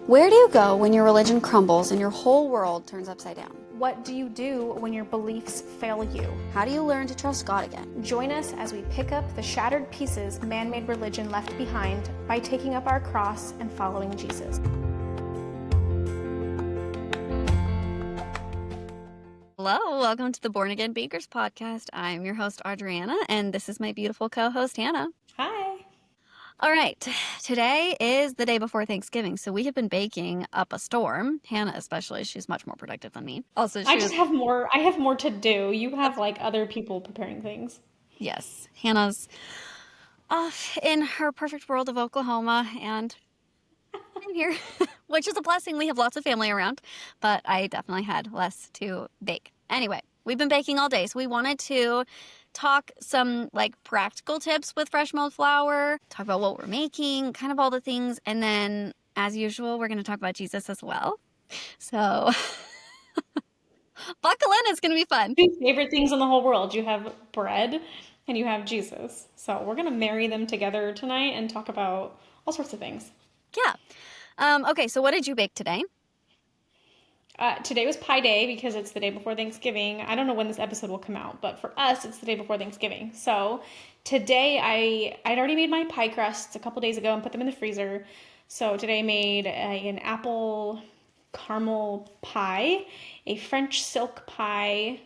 Where do you go when your religion crumbles and your whole world turns upside down? What do you do when your beliefs fail you? How do you learn to trust God again? Join us as we pick up the shattered pieces man-made religion left behind by taking up our cross and following Jesus. Hello, welcome to the Born Again Bakers podcast. I'm your host, Audrianna, and this is my beautiful co-host, Hannah. Hi. All right, today is the day before Thanksgiving, so we have been baking up a storm. Hannah especially, she's much more productive than me. Also, I have more to do. You have like other people preparing things. Yes, Hannah's off in her perfect world of Oklahoma, and I'm here, which is a blessing. We have lots of family around, but I definitely had less to bake. Anyway, we've been baking all day, so we wanted to talk some like practical tips with fresh milled flour, talk about what we're making, kind of all the things, and then as usual, we're going to talk about Jesus as well. So buckle in, it's going to be fun. Two favorite things in the whole world. You have bread and you have Jesus. So we're going to marry them together tonight and talk about all sorts of things. Yeah. Okay, so what did you bake today? Today was Pie Day because it's the day before Thanksgiving. I don't know when this episode will come out, but for us, it's the day before Thanksgiving. So today I'd already made my pie crusts a couple days ago and put them in the freezer. So today I made an apple caramel pie, a French silk pie,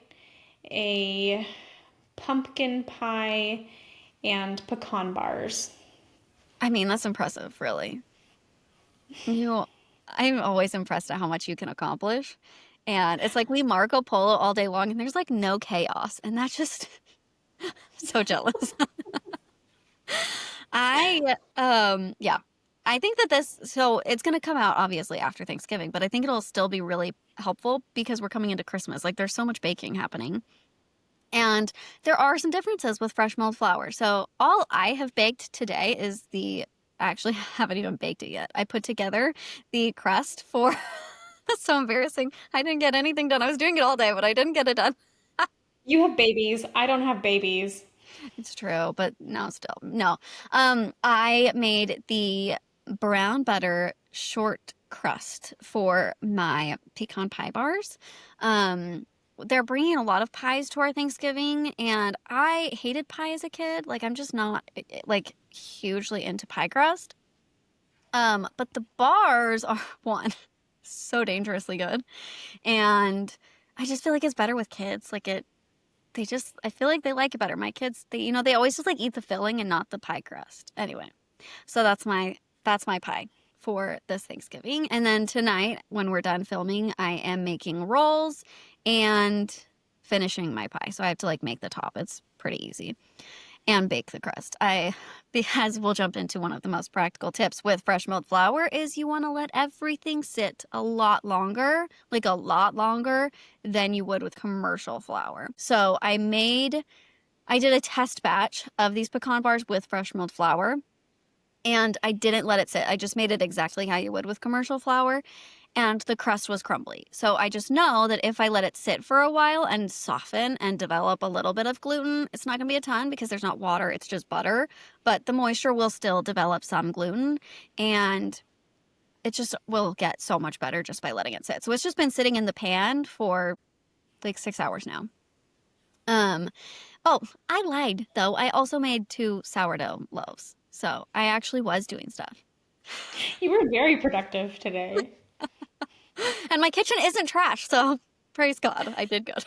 a pumpkin pie, and pecan bars. I mean, that's impressive, really. I'm always impressed at how much you can accomplish. And it's like we Marco Polo all day long and there's like no chaos. And that's just so jealous. Yeah. I think that so it's going to come out obviously after Thanksgiving, but I think it'll still be really helpful because we're coming into Christmas. Like there's so much baking happening. And there are some differences with fresh milled flour. So all I have baked today is I actually haven't even baked it yet. I put together the crust for, that's so embarrassing. I didn't get anything done. I was doing it all day, but I didn't get it done. You have babies. I don't have babies. It's true, but no, still, no. I made the brown butter short crust for my pecan pie bars. They're bringing a lot of pies to our Thanksgiving, and I hated pie as a kid. Like, I'm just not, like, hugely into pie crust. But the bars are, one, so dangerously good, and I just feel like it's better with kids. Like, I feel like they like it better. My kids, they always just, like, eat the filling and not the pie crust. Anyway, so that's my pie for this Thanksgiving. And then tonight, when we're done filming, I am making rolls and finishing my pie. So I have to like make the top. It's pretty easy. And bake the crust. Because we'll jump into one of the most practical tips with fresh milled flour is you want to let everything sit a lot longer than you would with commercial flour. So I did a test batch of these pecan bars with fresh milled flour. And I didn't let it sit. I just made it exactly how you would with commercial flour. And the crust was crumbly. So I just know that if I let it sit for a while and soften and develop a little bit of gluten, it's not going to be a ton because there's not water, it's just butter. But the moisture will still develop some gluten. And it just will get so much better just by letting it sit. So it's just been sitting in the pan for like 6 hours now. Oh, I lied though. I also made 2 sourdough loaves. So I actually was doing stuff. You were very productive today. And my kitchen isn't trash, so praise God, I did good.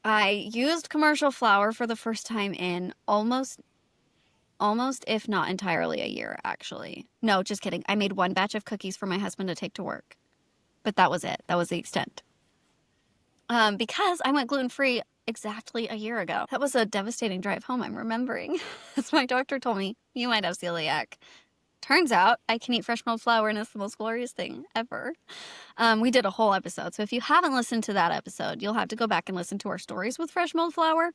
I used commercial flour for the first time in almost, if not entirely, a year, actually. No, just kidding. I made 1 batch of cookies for my husband to take to work. But that was it. That was the extent. Because I went gluten-free exactly a year ago. That was a devastating drive home, I'm remembering. As my doctor told me, you might have celiac. Turns out I can eat fresh milled flour and it's the most glorious thing ever. We did a whole episode. So if you haven't listened to that episode, you'll have to go back and listen to our stories with fresh milled flour.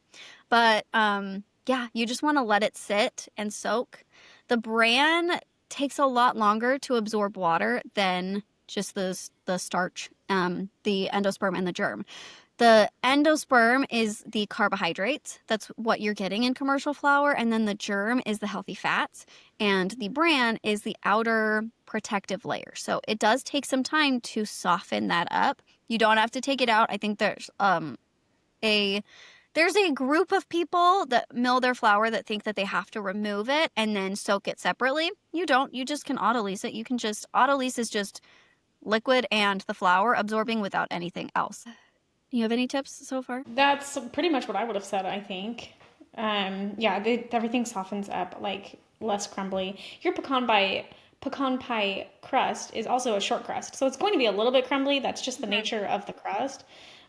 But yeah, you just want to let it sit and soak. The bran takes a lot longer to absorb water than just the starch, the endosperm and the germ. The endosperm is the carbohydrates. That's what you're getting in commercial flour. And then the germ is the healthy fats. And the bran is the outer protective layer. So it does take some time to soften that up. You don't have to take it out. I think a there's a group of people that mill their flour that think that they have to remove it and then soak it separately. You don't. You just can autolyse it. You can just autolyse is just liquid and the flour absorbing without anything else. Do you have any tips so far? That's pretty much what I would have said, I think. Yeah, everything softens up, like less crumbly. Your pecan pie crust is also a short crust, so it's going to be a little bit crumbly. That's just the Mhm. nature of the crust,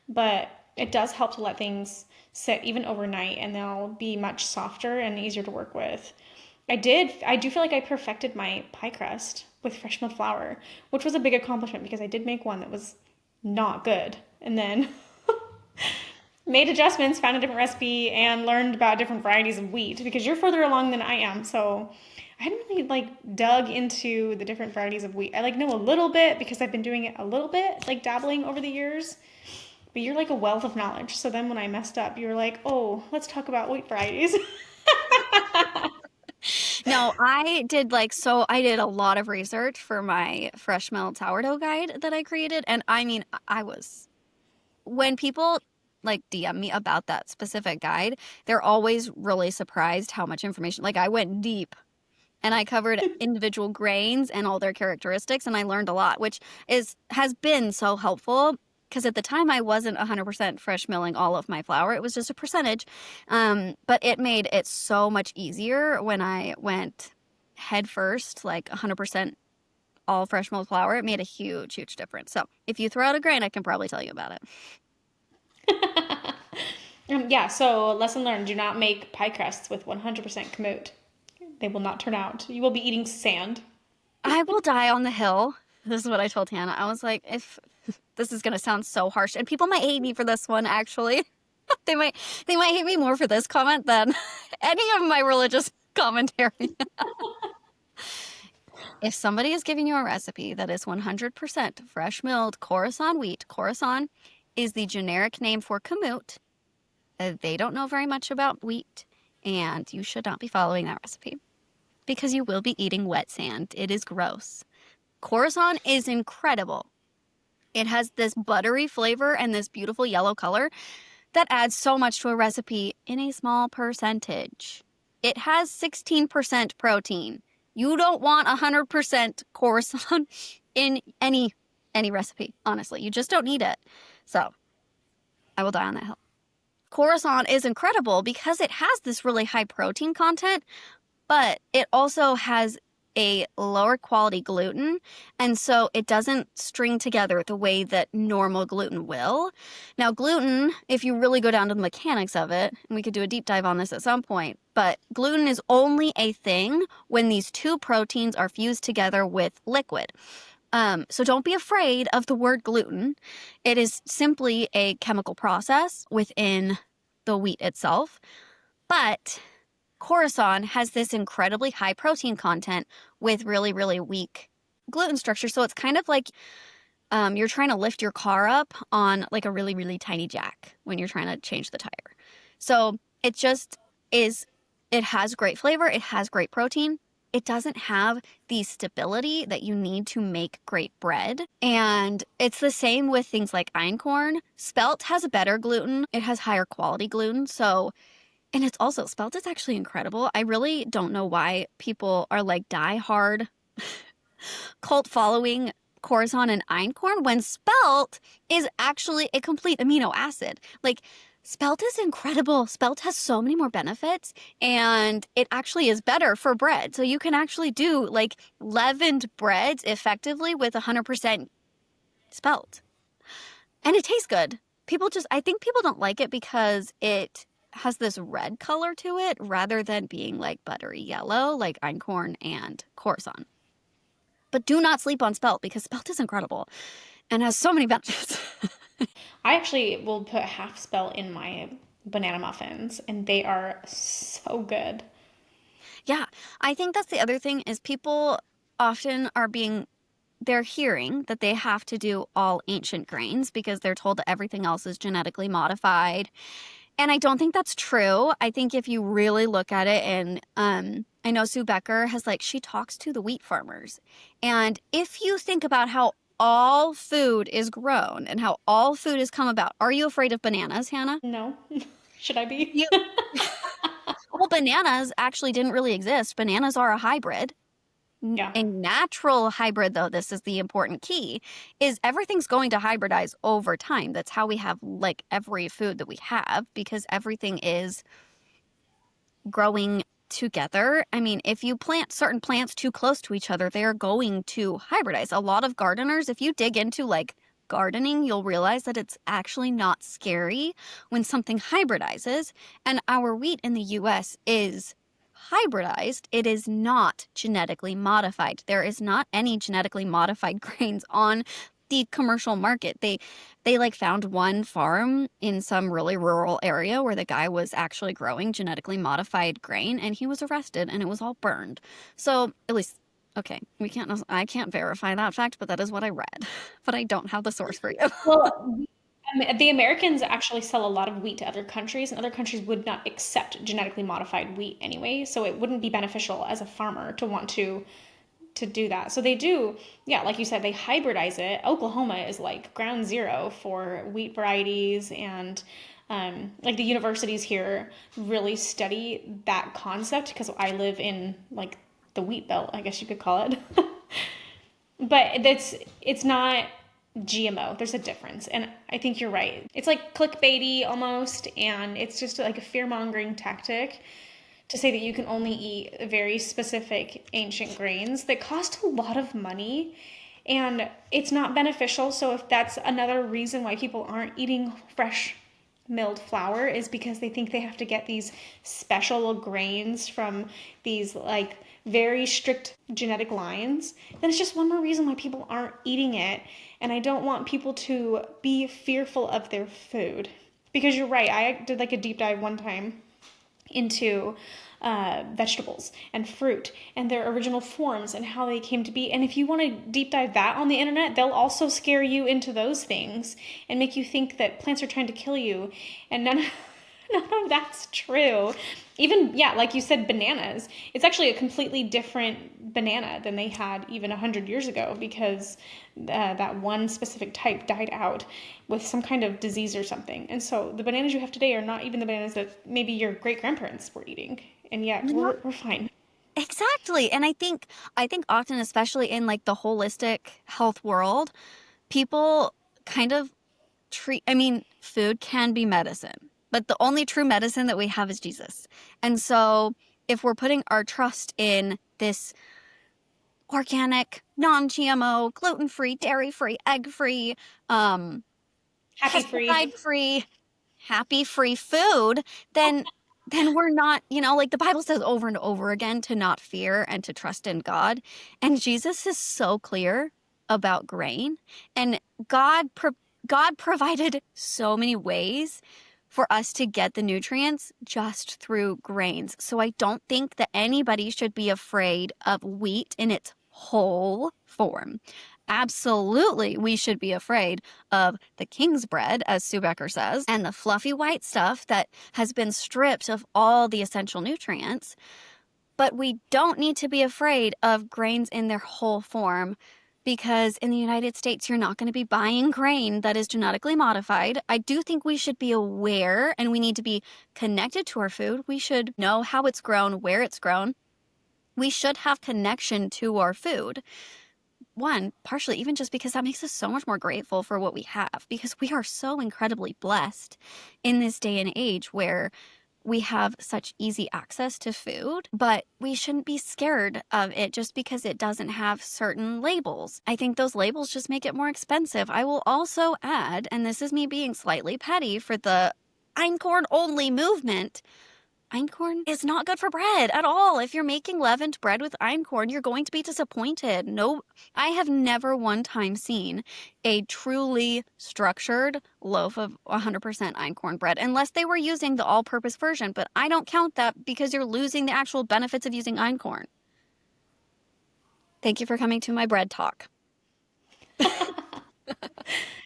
but it does help to let things sit even overnight, and they'll be much softer and easier to work with. I do feel like I perfected my pie crust with fresh milled flour, which was a big accomplishment because I did make one that was not good, and then made adjustments, found a different recipe, and learned about different varieties of wheat because you're further along than I am. So I hadn't really like dug into the different varieties of wheat. I like know a little bit because I've been doing it a little bit, like dabbling over the years. But you're like a wealth of knowledge. So then when I messed up, you were like, "Oh, let's talk about wheat varieties." No, I did a lot of research for my fresh milled sourdough guide that I created. And I mean, when people like DM me about that specific guide, they're always really surprised how much information. Like I went deep and I covered individual grains and all their characteristics and I learned a lot, which is has been so helpful because at the time I wasn't 100% fresh milling all of my flour. It was just a percentage. But it made it so much easier when I went head first, like 100% all fresh milled flour. It made a huge, huge difference. So if you throw out a grain, I can probably tell you about it. Yeah, so lesson learned, do not make pie crusts with 100% kamut. They will not turn out. You will be eating sand. I will die on the hill. This is what I told Hannah. I was like, if this is gonna sound so harsh, and people might hate me for this one, actually. They might they might hate me more for this comment than any of my religious commentary. If somebody is giving you a recipe that is 100% fresh milled Khorasan wheat, Khorasan is the generic name for kamut. They don't know very much about wheat, and you should not be following that recipe because you will be eating wet sand. It is gross. Khorasan is incredible. It has this buttery flavor and this beautiful yellow color that adds so much to a recipe in a small percentage. It has 16% protein. You don't want 100% Coruscant in any recipe, honestly. You just don't need it. So, I will die on that hill. Coruscant is incredible because it has this really high protein content, but it also has a lower quality gluten, and so it doesn't string together the way that normal gluten will. Now, gluten, if you really go down to the mechanics of it, and we could do a deep dive on this at some point, but gluten is only a thing when these two proteins are fused together with liquid. So don't be afraid of the word gluten. It is simply a chemical process within the wheat itself, but Coruscant has this incredibly high protein content with really, really weak gluten structure. So it's kind of like you're trying to lift your car up on like a really, really tiny jack when you're trying to change the tire. So it just is, it has great flavor, it has great protein. It doesn't have the stability that you need to make great bread. And it's the same with things like einkorn. Spelt has a better gluten, it has higher quality gluten. So and it's also, spelt is actually incredible. I really don't know why people are like die hard cult following Corazon and einkorn when spelt is actually a complete amino acid. Like, spelt is incredible. Spelt has so many more benefits and it actually is better for bread. So you can actually do like leavened breads effectively with 100% spelt. And it tastes good. I think people don't like it because it has this red color to it rather than being like buttery yellow, like einkorn and Coruscant. But do not sleep on spelt because spelt is incredible and has so many benefits. I actually will put half spelt in my banana muffins, and they are so good. Yeah, I think that's the other thing is people often are being they're hearing that they have to do all ancient grains because they're told that everything else is genetically modified. And I don't think that's true. I think if you really look at it, and I know Sue Becker has she talks to the wheat farmers. And if you think about how all food is grown and how all food has come about, are you afraid of bananas, Hannah? No. Should I be? You, well, bananas actually didn't really exist. Bananas are a hybrid. Yeah. A natural hybrid, though, this is the important key, is everything's going to hybridize over time. That's how we have every food that we have, because everything is growing together. I mean, if you plant certain plants too close to each other, they're going to hybridize. A lot of gardeners, if you dig into gardening, you'll realize that it's actually not scary when something hybridizes. And our wheat in the US is hybridized. It is not genetically modified. There is not any genetically modified grains on the commercial market. They found one farm in some really rural area where the guy was actually growing genetically modified grain, and he was arrested and it was all burned. So at least, okay, I can't verify that fact, but that is what I read. But I don't have the source for you. Well, the Americans actually sell a lot of wheat to other countries, and other countries would not accept genetically modified wheat anyway, so it wouldn't be beneficial as a farmer to want to do that. So they do, yeah, like you said, they hybridize it. Oklahoma is ground zero for wheat varieties, and the universities here really study that concept because I live in the wheat belt, I guess you could call it. But it's not GMO. There's a difference. And I think you're right. It's clickbaity almost, and it's just a fear-mongering tactic to say that you can only eat very specific ancient grains that cost a lot of money, and it's not beneficial. So if that's another reason why people aren't eating fresh milled flour, is because they think they have to get these special grains from these very strict genetic lines, then it's just one more reason why people aren't eating it. And I don't want people to be fearful of their food, because you're right. I did a deep dive one time into vegetables and fruit and their original forms and how they came to be. And if you want to deep dive that on the internet, they'll also scare you into those things and make you think that plants are trying to kill you. And none of that's true. Even, yeah, like you said, bananas. It's actually a completely different banana than they had even 100 years ago, because that one specific type died out with some kind of disease or something. And so the bananas you have today are not even the bananas that maybe your great-grandparents were eating. And yet we're fine. Exactly. And I think often, especially in the holistic health world, people kind of food can be medicine, but the only true medicine that we have is Jesus. And so if we're putting our trust in this organic, non-GMO, gluten-free, dairy-free, egg-free, Happy free. pesticide-free, happy-free food, then we're not, the Bible says over and over again to not fear and to trust in God. And Jesus is so clear about grain, and God provided so many ways for us to get the nutrients just through grains. So I don't think that anybody should be afraid of wheat in its whole form. Absolutely, we should be afraid of the king's bread, as Sue Becker says, and the fluffy white stuff that has been stripped of all the essential nutrients. But we don't need to be afraid of grains in their whole form, because in the United States, you're not going to be buying grain that is genetically modified. I do think we should be aware, and we need to be connected to our food. We should know how it's grown, where it's grown. We should have connection to our food. One, partially even just because that makes us so much more grateful for what we have, because we are so incredibly blessed in this day and age where we have such easy access to food, but we shouldn't be scared of it just because it doesn't have certain labels. I think those labels just make it more expensive. I will also add, and this is me being slightly petty for the einkorn only movement, einkorn is not good for bread at all. If you're making leavened bread with einkorn, you're going to be disappointed. No, I have never one time seen a truly structured loaf of 100% einkorn bread, unless they were using the all-purpose version, but I don't count that because you're losing the actual benefits of using einkorn. Thank you for coming to my bread talk.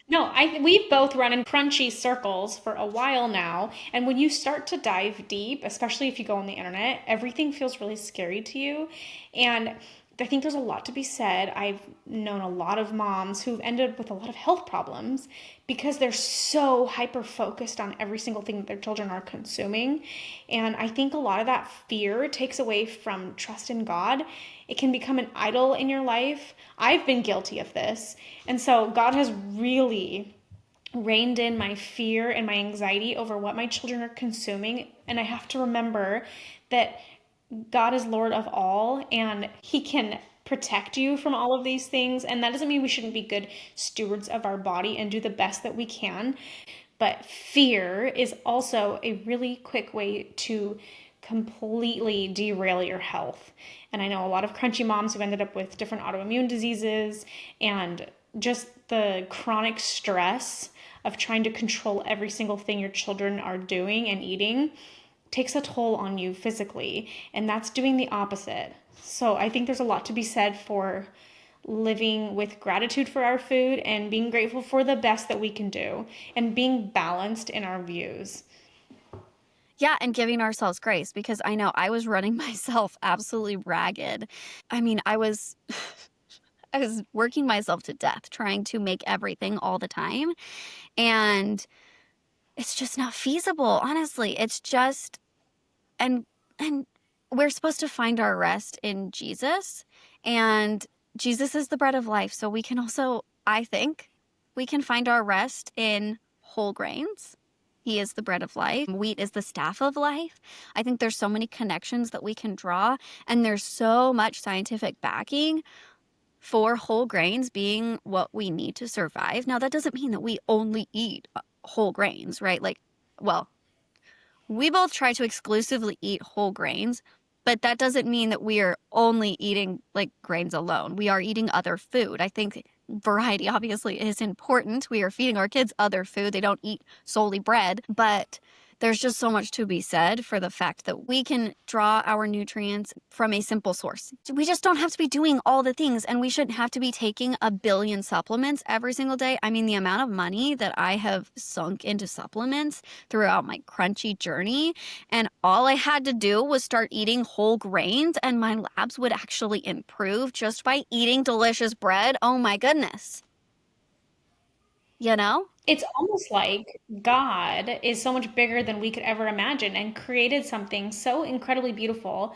No, we've both run in crunchy circles for a while now, and when you start to dive deep, especially if you go on the internet, everything feels really scary to you. And I think there's a lot to be said. I've known a lot of moms who've ended up with a lot of health problems because they're so hyper focused on every single thing that their children are consuming. And I think a lot of that fear takes away from trust in God. It can become an idol in your life. I've been guilty of this. And so God has really reined in my fear and my anxiety over what my children are consuming. And I have to remember that God is Lord of all and He can protect you from all of these things. And that doesn't mean we shouldn't be good stewards of our body and do the best that we can. But fear is also a really quick way to completely derail your health. And I know a lot of crunchy moms who ended up with different autoimmune diseases and just the chronic stress of trying to control every single thing your children are doing and eating takes a toll on you physically. And that's doing the opposite. So I think there's a lot to be said for living with gratitude for our food and being grateful for the best that we can do and being balanced in our views. Yeah, and giving ourselves grace because I know I was running myself absolutely ragged. I mean, I was working myself to death trying to make everything all the time, and it's just not feasible, honestly. It's just and and we're supposed to find our rest in Jesus, and Jesus is the bread of life. So we can also, I think, we can find our rest in whole grains. He is the bread of life. Wheat is the staff of life. I think there's so many connections that we can draw, and there's so much scientific backing for whole grains being what we need to survive. Now, that doesn't mean that we only eat whole grains, right? Like, well, we both try to exclusively eat whole grains, but that doesn't mean that we are only eating like grains alone. We are eating other food. I think variety obviously is important. We are feeding our kids other food. They don't eat solely bread, but there's just so much to be said for the fact that we can draw our nutrients from a simple source. We just don't have to be doing all the things, and we shouldn't have to be taking a billion supplements every single day. I mean, the amount of money that I have sunk into supplements throughout my crunchy journey, and all I had to do was start eating whole grains, and my labs would actually improve just by eating delicious bread. Oh my goodness. You know? It's almost like God is so much bigger than we could ever imagine and created something so incredibly beautiful.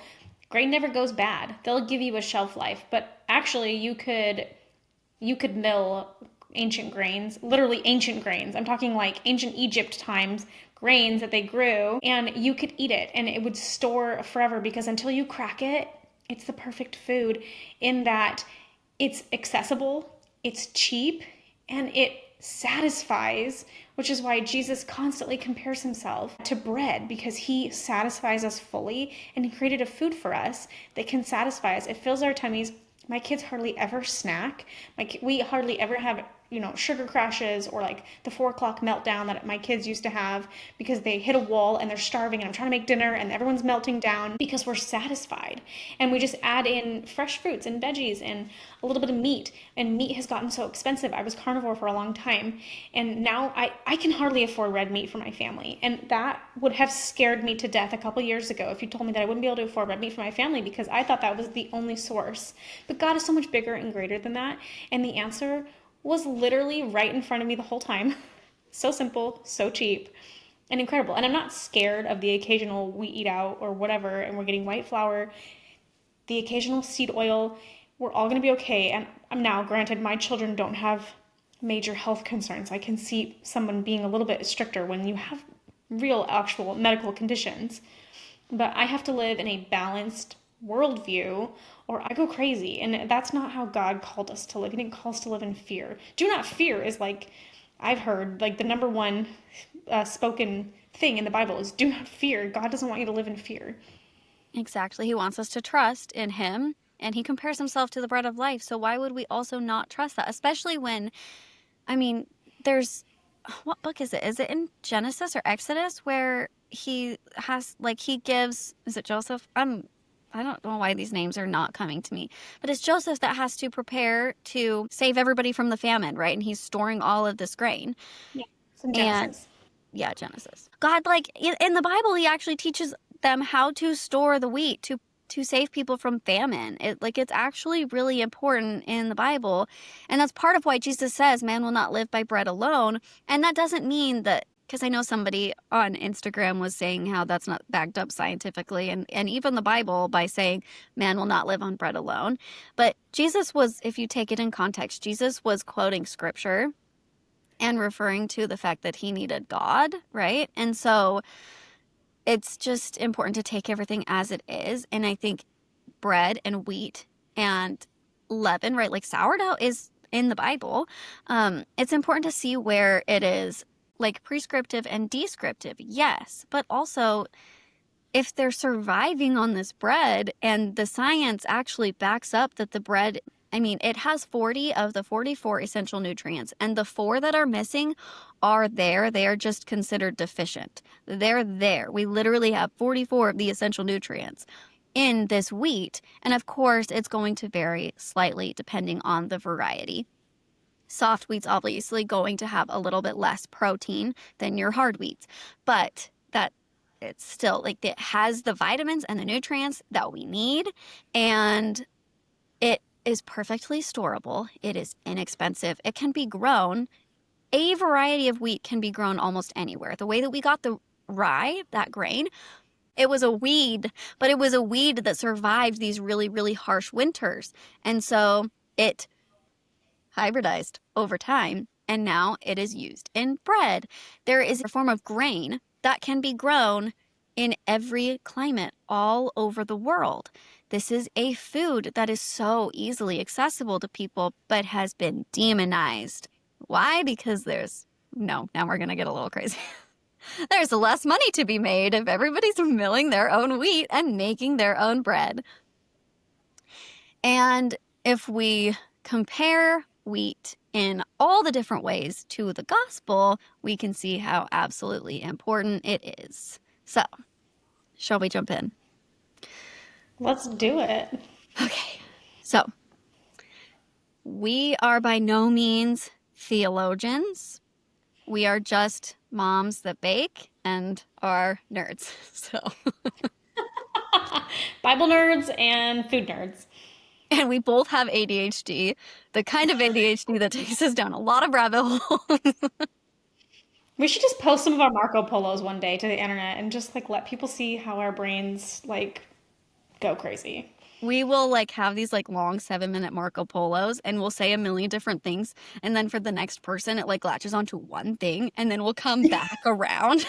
Grain never goes bad. They'll give you a shelf life, but actually you could mill ancient grains, literally ancient grains. I'm talking like ancient Egypt times grains that they grew, and you could eat it and it would store forever because until you crack it, it's the perfect food in that it's accessible, it's cheap, and it satisfies, which is why Jesus constantly compares himself to bread because he satisfies us fully and he created a food for us that can satisfy us. It fills our tummies. My kids hardly ever snack. We hardly ever have, sugar crashes or like the 4 o'clock meltdown that my kids used to have because they hit a wall and they're starving and I'm trying to make dinner and everyone's melting down because we're satisfied. And we just add in fresh fruits and veggies and a little bit of meat. And meat has gotten so expensive. I was carnivore for a long time. And now I can hardly afford red meat for my family. And that would have scared me to death a couple years ago if you told me that I wouldn't be able to afford red meat for my family because I thought that was the only source. But God is so much bigger and greater than that. And the answer was literally right in front of me the whole time. So simple, so cheap, and incredible. And I'm not scared of the occasional we eat out or whatever, and we're getting white flour, the occasional seed oil. We're all going to be okay. And I'm now, granted, my children don't have major health concerns. I can see someone being a little bit stricter when you have real, actual medical conditions. But I have to live in a balanced worldview or I go crazy. And that's not how God called us to live. He didn't call us to live in fear. Do not fear is like, I've heard, like the number one spoken thing in the Bible is do not fear. God doesn't want you to live in fear. Exactly. He wants us to trust in him, and he compares himself to the bread of life. So why would we also not trust that? Especially when, I mean, there's what book is it? Is it in Genesis or Exodus where he has like he gives, is it Joseph? I don't know why these names are not coming to me, but it's Joseph that has to prepare to save everybody from the famine, right? And he's storing all of this grain. Yeah. It's in And Genesis. yeah, Genesis. God, like in the Bible, he actually teaches them how to store the wheat to save people from famine. It's actually really important in the Bible. And that's part of why Jesus says man will not live by bread alone. And that doesn't mean that, because I know somebody on Instagram was saying how that's not backed up scientifically, and even the Bible by saying man will not live on bread alone. But Jesus was, if you take it in context, Jesus was quoting scripture and referring to the fact that he needed God, right? And so it's just important to take everything as it is. And I think bread and wheat and leaven, right? Like sourdough is in the Bible. It's important to see where it is like prescriptive and descriptive, yes, but also if they're surviving on this bread and the science actually backs up that the bread, I mean, it has 40 of the 44 essential nutrients, and the 4 that are missing are there. They are just considered deficient. They're there. We literally have 44 of the essential nutrients in this wheat. And of course, it's going to vary slightly depending on the variety. Soft wheat's obviously going to have a little bit less protein than your hard wheats, but that it's still like it has the vitamins and the nutrients that we need, and it is perfectly storable. It is inexpensive. It can be grown. A variety of wheat can be grown almost anywhere. The way that we got the rye, that grain, it was a weed, but it was a weed that survived these really, really harsh winters. And so it hybridized over time, and now it is used in bread. There is a form of grain that can be grown in every climate all over the world. This is a food that is so easily accessible to people, but has been demonized. Why? Because no, now we're going to get a little crazy. There's less money to be made if everybody's milling their own wheat and making their own bread. And if we compare wheat in all the different ways to the gospel, we can see how absolutely important it is. So, shall we jump in? Let's do it. Okay. So, we are by no means theologians. We are just moms that bake and are nerds. So, Bible nerds and food nerds. and we both have ADHD, the kind of ADHD that takes us down a lot of rabbit holes. We should just post some of our Marco Polos one day to the internet and just like let people see how our brains like go crazy. We will like have these like long 7-minute Marco Polos and we'll say a million different things. And then for the next person, it like latches onto one thing and then we'll come back around.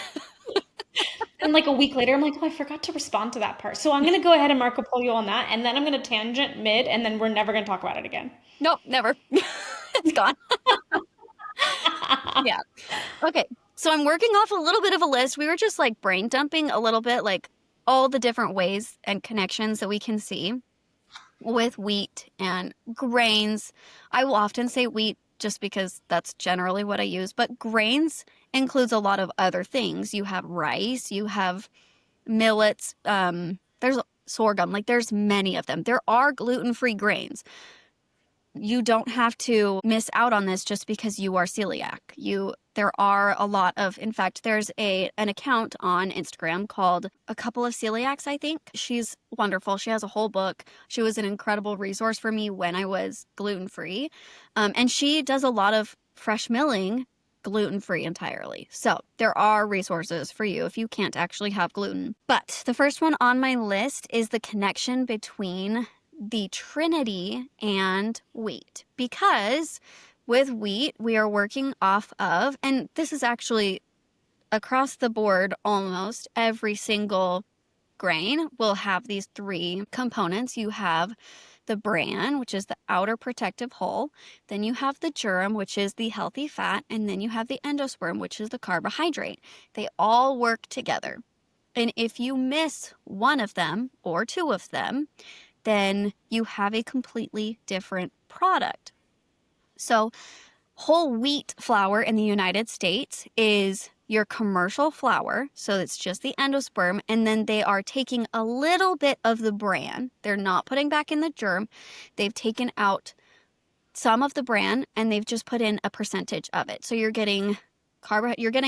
And like a week later, I'm like, oh, I forgot to respond to that part. So I'm gonna go ahead and Marco Polo on that, and then I'm gonna tangent mid, and then we're never gonna talk about it again. Nope, never. It's gone. Yeah. Okay. So I'm working off a little bit of a list. We were just like brain dumping a little bit, like all the different ways and connections that we can see with wheat and grains. I will often say wheat just because that's generally what I use, but grains includes a lot of other things. You have rice, you have millets, there's sorghum, like there's many of them. There are gluten-free grains. You don't have to miss out on this just because you are celiac. There are a lot of, in fact, there's an account on Instagram called A Couple of Celiacs, I think. She's wonderful. She has a whole book. She was an incredible resource for me when I was gluten-free. And she does a lot of fresh milling gluten-free entirely. So there are resources for you if you can't actually have gluten. But the first one on my list is the connection between the Trinity and wheat, because with wheat we are working off of, and this is actually across the board, almost every single grain will have these 3 components. You have the bran, which is the outer protective hull, then you have the germ, which is the healthy fat, and then you have the endosperm, which is the carbohydrate. They all work together, and if you miss one of them or 2 of them, then you have a completely different product. So whole wheat flour in the United States is your commercial flour, so it's just the endosperm, and then they are taking a little bit of the bran. They're not putting back in the germ. They've taken out some of the bran and they've just put in a percentage of it. So you're getting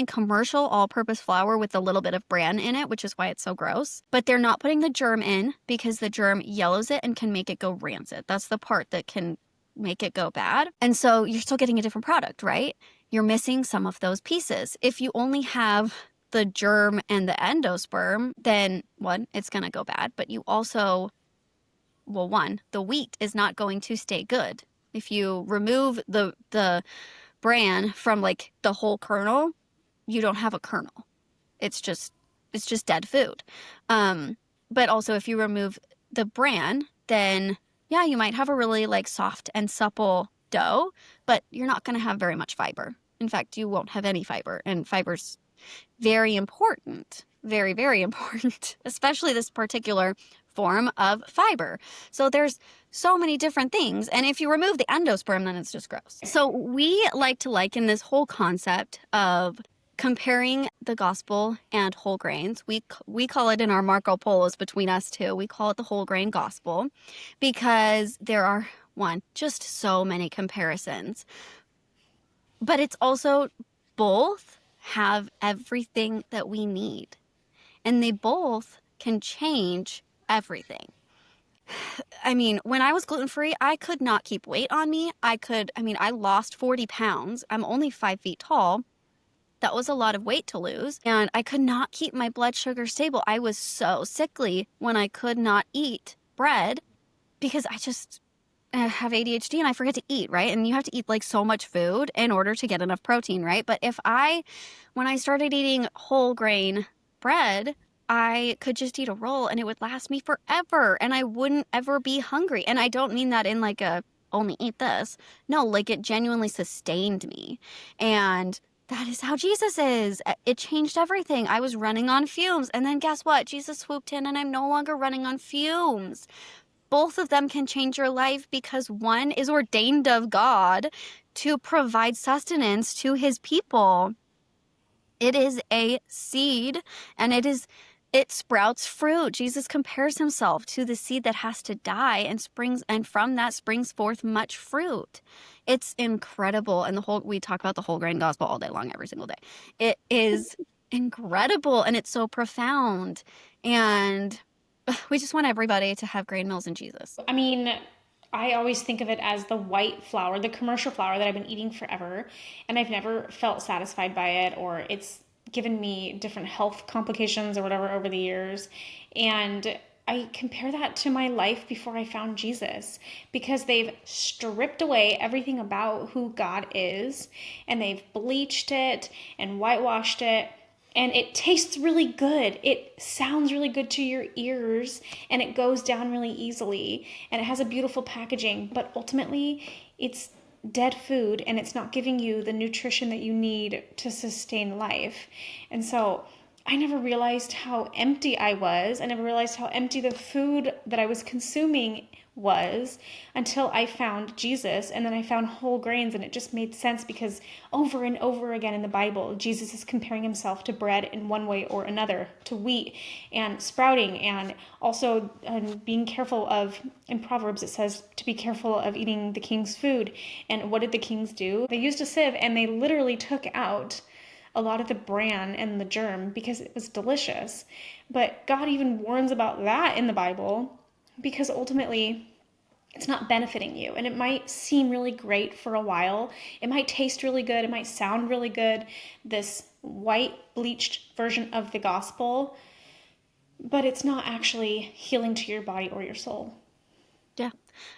commercial all-purpose flour with a little bit of bran in it, which is why it's so gross. But they're not putting the germ in because the germ yellows it and can make it go rancid. That's the part that can make it go bad. And so you're still getting a different product, right? You're missing some of those pieces. If you only have the germ and the endosperm, then one, it's going to go bad. But you also, well, one, the wheat is not going to stay good. If you remove the bran from like the whole kernel, you don't have a kernel. It's just dead food. But also if you remove the bran, then yeah, you might have a really like soft and supple dough, but you're not going to have very much fiber. In fact, you won't have any fiber, and fiber's very important. Very, very important, especially this particular form of fiber. So there's so many different things. And if you remove the endosperm, then it's just gross. So we like to liken this whole concept of comparing the gospel and whole grains. We call it in our Marco Polos between us two, we call it the whole grain gospel, because there are, one, just so many comparisons. But it's also both have everything that we need. And they both can change everything. I mean, when I was gluten-free, I could not keep weight on me. I lost 40 pounds. I'm only 5 feet tall. That was a lot of weight to lose. And I could not keep my blood sugar stable. I was so sickly when I could not eat bread because I have ADHD and I forget to eat, right? And you have to eat like so much food in order to get enough protein, right? But when I started eating whole grain bread, I could just eat a roll and it would last me forever and I wouldn't ever be hungry. And I don't mean that in like a only eat this. No, like it genuinely sustained me. And that is how Jesus is. It changed everything. I was running on fumes. And then guess what? Jesus swooped in and I'm no longer running on fumes. Both of them can change your life because one is ordained of God to provide sustenance to his people. It is a seed and it sprouts fruit. Jesus compares himself to the seed that has to die and from that springs forth much fruit. It's incredible. And we talk about the whole grain gospel all day long, every single day. It is incredible and it's so profound. And we just want everybody to have grain mills in Jesus. I mean, I always think of it as the white flour, the commercial flour that I've been eating forever, and I've never felt satisfied by it, or it's given me different health complications or whatever over the years. And I compare that to my life before I found Jesus because they've stripped away everything about who God is and they've bleached it and whitewashed it. And it tastes really good. It sounds really good to your ears and it goes down really easily and it has a beautiful packaging, but ultimately it's dead food and it's not giving you the nutrition that you need to sustain life. And so I never realized how empty I was. I never realized how empty the food that I was consuming was until I found Jesus, and then I found whole grains, and it just made sense because over and over again in the Bible, Jesus is comparing himself to bread in one way or another, to wheat and sprouting, and also being careful of, in Proverbs it says to be careful of eating the king's food. And what did the kings do? They used a sieve and they literally took out a lot of the bran and the germ because it was delicious. But God even warns about that in the Bible because ultimately it's not benefiting you. And it might seem really great for a while. It might taste really good. It might sound really good. This white bleached version of the gospel, but it's not actually healing to your body or your soul. Yeah.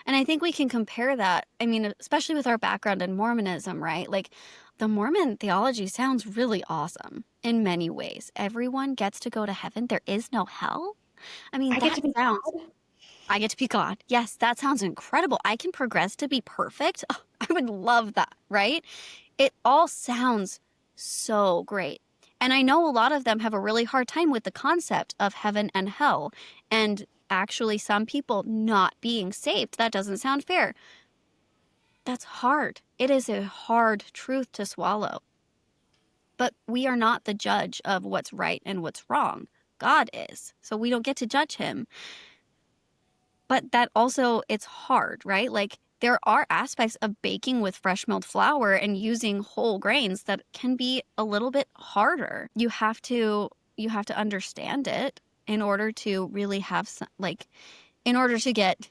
And I think we can compare that. I mean, especially with our background in Mormonism, right? Like the Mormon theology sounds really awesome in many ways. Everyone gets to go to heaven. There is no hell. I mean, I get to be God. I get to be God. Yes, that sounds incredible. I can progress to be perfect. Oh, I would love that, right? It all sounds so great. And I know a lot of them have a really hard time with the concept of heaven and hell. And actually, some people not being saved. That doesn't sound fair. That's hard. It is a hard truth to swallow. But we are not the judge of what's right and what's wrong. God is. So we don't get to judge him. But that also, it's hard, right? Like there are aspects of baking with fresh milled flour and using whole grains that can be a little bit harder. You have to understand it in order to really have some, like in order to get,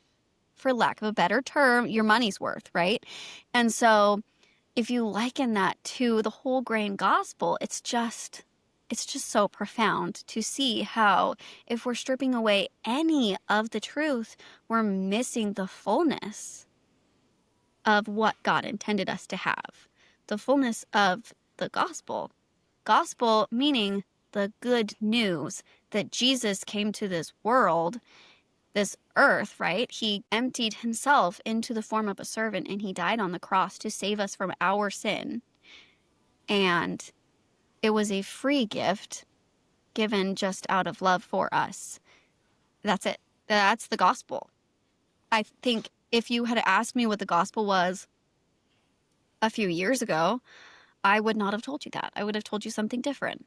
for lack of a better term, your money's worth, right? And so if you liken that to the whole grain gospel, it's just so profound to see how if we're stripping away any of the truth, we're missing the fullness of what God intended us to have. The fullness of the gospel. Gospel meaning the good news that Jesus came to this world, this earth, right? He emptied himself into the form of a servant and he died on the cross to save us from our sin. And it was a free gift given just out of love for us. That's it. That's the gospel. I think if you had asked me what the gospel was a few years ago, I would not have told you that. I would have told you something different.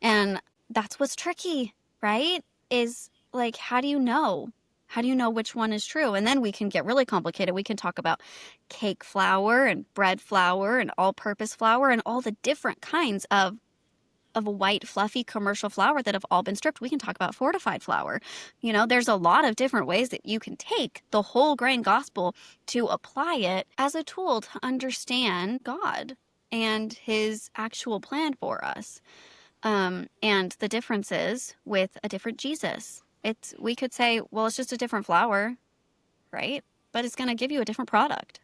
And that's what's tricky, right? Is like, how do you know? How do you know which one is true? And then we can get really complicated. We can talk about cake flour and bread flour and all-purpose flour and all the different kinds of a white, fluffy commercial flour that have all been stripped. We can talk about fortified flour. There's a lot of different ways that you can take the whole grain gospel to apply it as a tool to understand God and his actual plan for us. And the differences with a different Jesus. We could say, well, it's just a different flour, right? But it's going to give you a different product.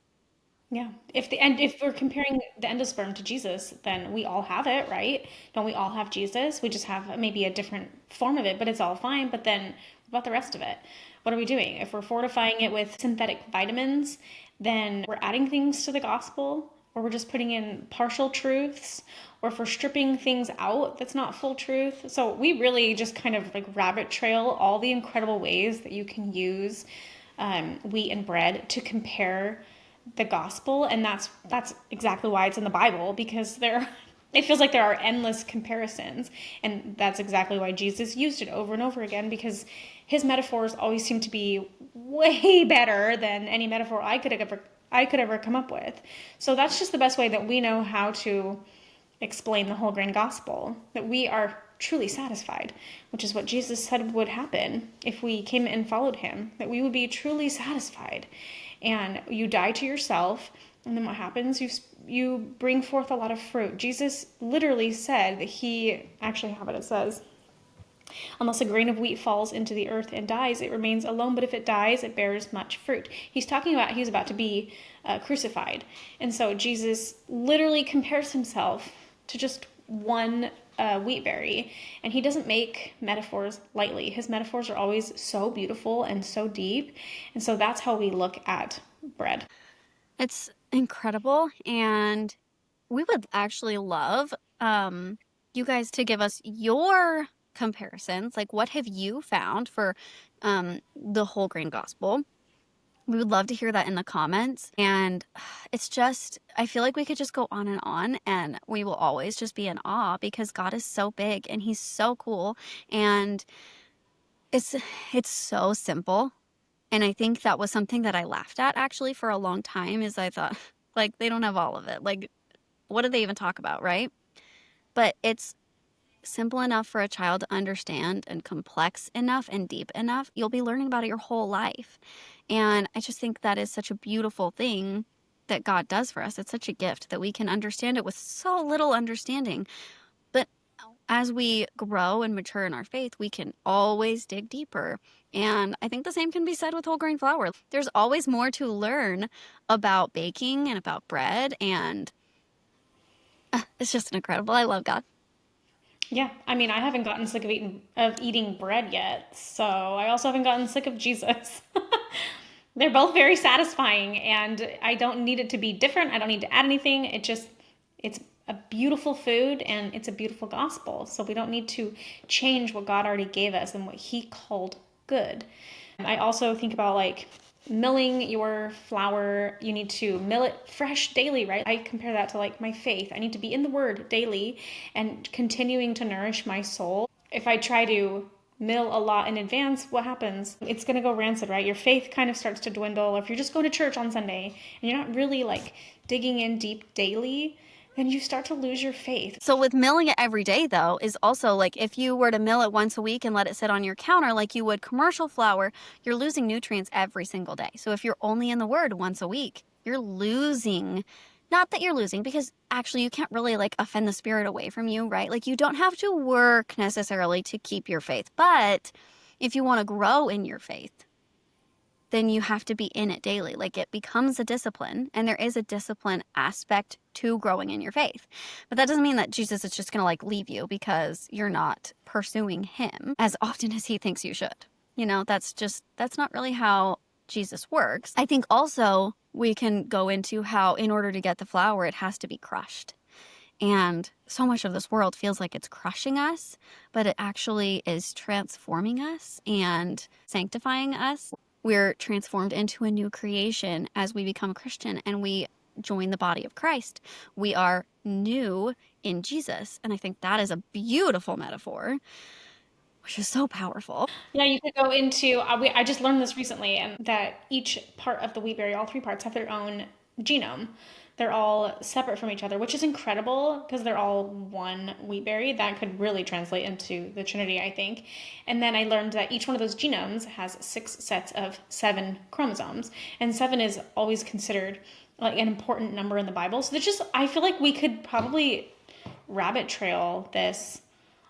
Yeah. If we're comparing the endosperm to Jesus, then we all have it, right? Don't we all have Jesus? We just have maybe a different form of it, but it's all fine. But then what about the rest of it? What are we doing? If we're fortifying it with synthetic vitamins, then we're adding things to the gospel, or we're just putting in partial truths, or if we're stripping things out that's not full truth. So we really just kind of like rabbit trail all the incredible ways that you can use wheat and bread to compare the gospel, and that's exactly why it's in the Bible, because it feels like there are endless comparisons, and that's exactly why Jesus used it over and over again, because his metaphors always seem to be way better than any metaphor I could ever come up with. So that's just the best way that we know how to explain the whole grain gospel, that we are truly satisfied, which is what Jesus said would happen if we came and followed him, that we would be truly satisfied. And you die to yourself, and then what happens? You bring forth a lot of fruit. Jesus literally said that he actually have it says, unless a grain of wheat falls into the earth and dies, it remains alone, but if it dies, it bears much fruit. He's talking about he's about to be crucified. And so Jesus literally compares himself to just one wheat berry. And he doesn't make metaphors lightly. His metaphors are always so beautiful and so deep. And so that's how we look at bread. It's incredible. And we would actually love you guys to give us your comparisons. Like, what have you found for the whole grain gospel? We would love to hear that in the comments. And it's just, I feel like we could just go on, and we will always just be in awe because God is so big and he's so cool. And it's so simple. And I think that was something that I laughed at actually for a long time, is I thought, like, they don't have all of it. Like, what do they even talk about, right? But it's simple enough for a child to understand and complex enough and deep enough. You'll be learning about it your whole life. And I just think that is such a beautiful thing that God does for us. It's such a gift that we can understand it with so little understanding. But as we grow and mature in our faith, we can always dig deeper. And I think the same can be said with whole grain flour. There's always more to learn about baking and about bread. And it's just incredible. I love God. Yeah, I mean, I haven't gotten sick of eating bread yet, so I also haven't gotten sick of Jesus. They're both very satisfying, and I don't need it to be different. I don't need to add anything. It's a beautiful food, and it's a beautiful gospel. So we don't need to change what God already gave us and what he called good. I also think about like milling your flour, you need to mill it fresh daily, right? I compare that to like my faith. I need to be in the word daily and continuing to nourish my soul. If I try to mill a lot in advance, what happens? It's going to go rancid, right? Your faith kind of starts to dwindle. If you're just going to church on Sunday and you're not really like digging in deep daily, then you start to lose your faith. So with milling it every day though is also like if you were to mill it once a week and let it sit on your counter like you would commercial flour, you're losing nutrients every single day. So if you're only in the word once a week, you're losing, not that you're losing, because actually you can't really like offend the spirit away from you, right? Like you don't have to work necessarily to keep your faith, but if you want to grow in your faith, then you have to be in it daily. Like it becomes a discipline, and there is a discipline aspect to growing in your faith. But that doesn't mean that Jesus is just going to like leave you because you're not pursuing him as often as he thinks you should. You know, that's not really how Jesus works. I think also we can go into how in order to get the flour, it has to be crushed. And so much of this world feels like it's crushing us, but it actually is transforming us and sanctifying us. We're transformed into a new creation as we become a Christian and we join the body of Christ. We are new in Jesus. And I think that is a beautiful metaphor, which is so powerful. Yeah, you could go into, I just learned this recently, and that each part of the wheat berry, all three parts, have their own genome. They're all separate from each other, which is incredible because they're all one wheat berry. That could really translate into the Trinity, I think. And then I learned that each one of those genomes has 6 sets of 7 chromosomes, and 7 is always considered like an important number in the Bible. So there's just, I feel like we could probably rabbit trail this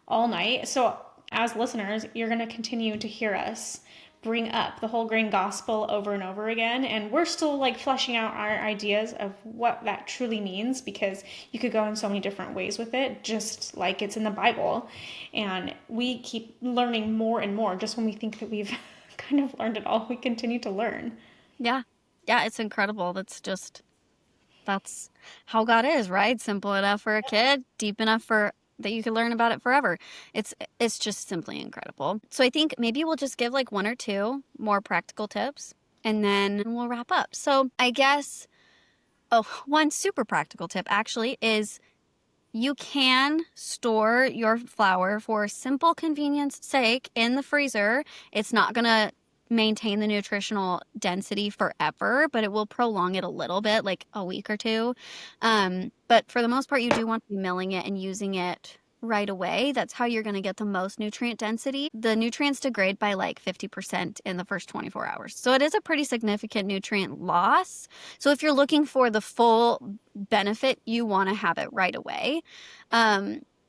all night. So as listeners, you're going to continue to hear us bring up the whole grain gospel over and over again. And we're still like fleshing out our ideas of what that truly means, because you could go in so many different ways with it, just like it's in the Bible. And we keep learning more and more. Just when we think that we've kind of learned it all, we continue to learn. Yeah. Yeah, it's incredible. That's how God is, right? Simple enough for a kid, deep enough for that you can learn about it forever. It's just simply incredible. So I think maybe we'll just give like one or two more practical tips and then we'll wrap up. So I guess one super practical tip actually is you can store your flour for simple convenience sake in the freezer. It's not going to maintain the nutritional density forever, but it will prolong it a little bit, like a week or two. But for the most part, you do want to be milling it and using it right away. That's how you're going to get the most nutrient density. The nutrients degrade by like 50% in the first 24 hours. So it is a pretty significant nutrient loss. So if you're looking for the full benefit, you want to have it right away.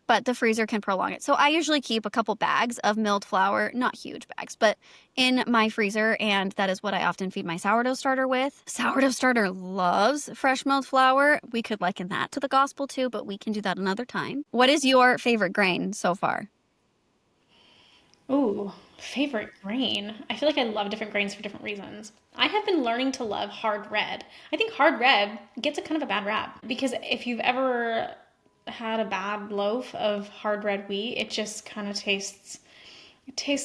But the freezer can prolong it. So I usually keep a couple bags of milled flour, not huge bags, but in my freezer, and that is what I often feed my sourdough starter with. Sourdough starter loves fresh milled flour. We could liken that to the gospel too, but we can do that another time. What is your favorite grain so far? Ooh, favorite grain. I feel like I love different grains for different reasons. I have been learning to love hard red. I think hard red gets a kind of a bad rap because if you've ever had a bad loaf of hard red wheat, it just kind of tastes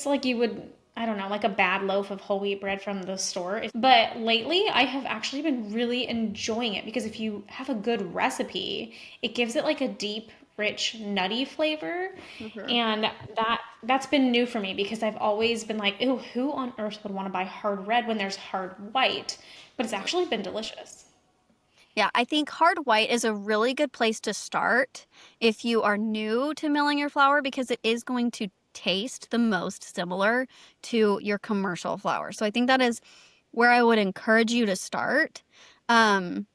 like you would, I don't know, like a bad loaf of whole wheat bread from the store. But lately, I have actually been really enjoying it because if you have a good recipe, it gives it like a deep, rich, nutty flavor. Mhm. And that's been new for me because I've always been like, "Ew, who on earth would want to buy hard red when there's hard white?" But it's actually been delicious. Yeah, I think hard white is a really good place to start if you are new to milling your flour because it is going to taste the most similar to your commercial flour. So I think that is where I would encourage you to start. Um,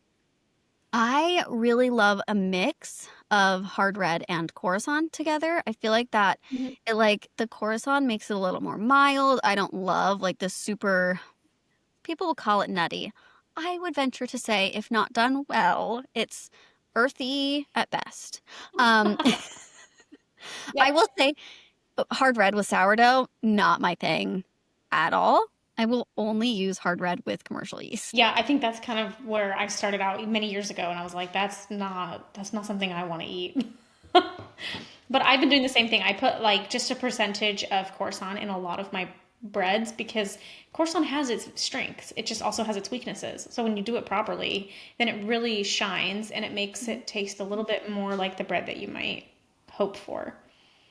I really love a mix of hard red and Coruscant together. I feel like that Mhm. it like the Coruscant makes it a little more mild. I don't love like the super, people will call it nutty. I would venture to say if not done well, it's earthy at best. Um, I Yep. will say hard red with sourdough, not my thing at all. I will only use hard red with commercial yeast. Yeah, I think that's kind of where I started out many years ago, and I was like, that's not something I want to eat. But I've been doing the same thing. I put like just a percentage of Coruscant in a lot of my breads because croissant has its strengths. It just also has its weaknesses. So when you do it properly, then it really shines and it makes it taste a little bit more like the bread that you might hope for.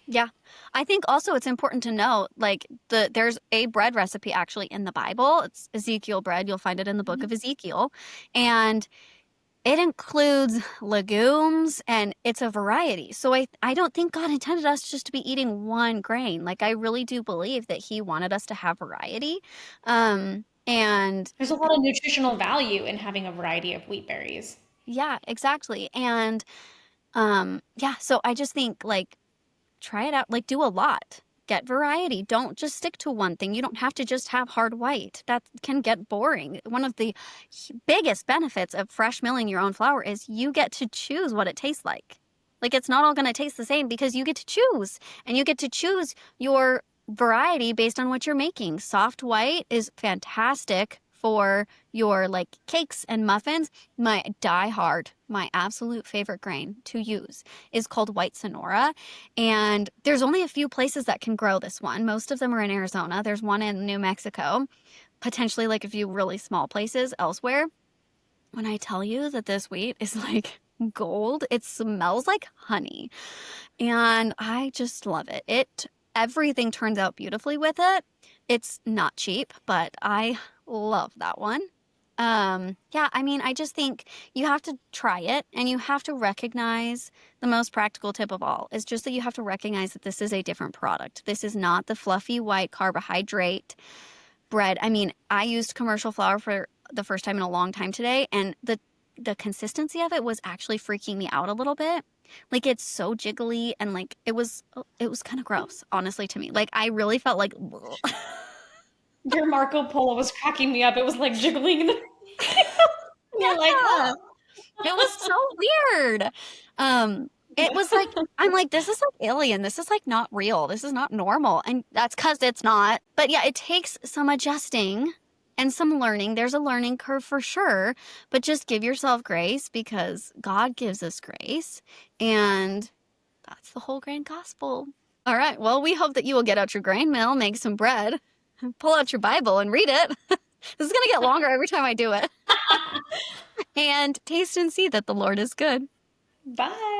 Yeah. I think also it's important to know like there's a bread recipe actually in the Bible. It's Ezekiel bread. You'll find it in the book of Ezekiel. And it includes legumes and it's a variety. So I don't think God intended us just to be eating one grain. Like I really do believe that he wanted us to have variety. And There's a lot of nutritional value in having a variety of wheat berries. yeah, exactly. And yeah, so I just think like try it out, like do a lot. Get variety. Don't just stick to one thing. You don't have to just have hard white. That can get boring. One of the biggest benefits of fresh milling your own flour is you get to choose what it tastes like. Like it's not all going to taste the same because you get to choose and you get to choose your variety based on what you're making. Soft white is fantastic for your like cakes and muffins. My my absolute favorite grain to use is called white Sonora. And there's only a few places that can grow this one. Most of them are in Arizona. There's one in New Mexico, potentially like a few really small places elsewhere. When I tell you that this wheat is like gold, it smells like honey. And I just love it. Everything turns out beautifully with it. It's not cheap, but I love that one. Yeah, I mean, I just think you have to try it and you have to recognize the most practical tip of all is just that you have to recognize that this is a different product. This is not the fluffy white carbohydrate bread. I mean, I used commercial flour for the first time in a long time today, and the consistency of it was actually freaking me out a little bit. Like it's so jiggly and like it was kind of gross, honestly, to me. Like I really felt like Your Marco Polo was cracking me up. It was like jiggling. You're like, yeah. It was so weird. It was like I'm like, this is like alien. This is like not real. This is not normal. And that's because it's not. But yeah, it takes some adjusting and some learning. There's a learning curve for sure, but just give yourself grace because God gives us grace. And that's the whole grain gospel. All right. Well, we hope that you will get out your grain mill, make some bread, pull out your Bible and read it. This is going to get longer every time I do it. And taste and see that the Lord is good. bye.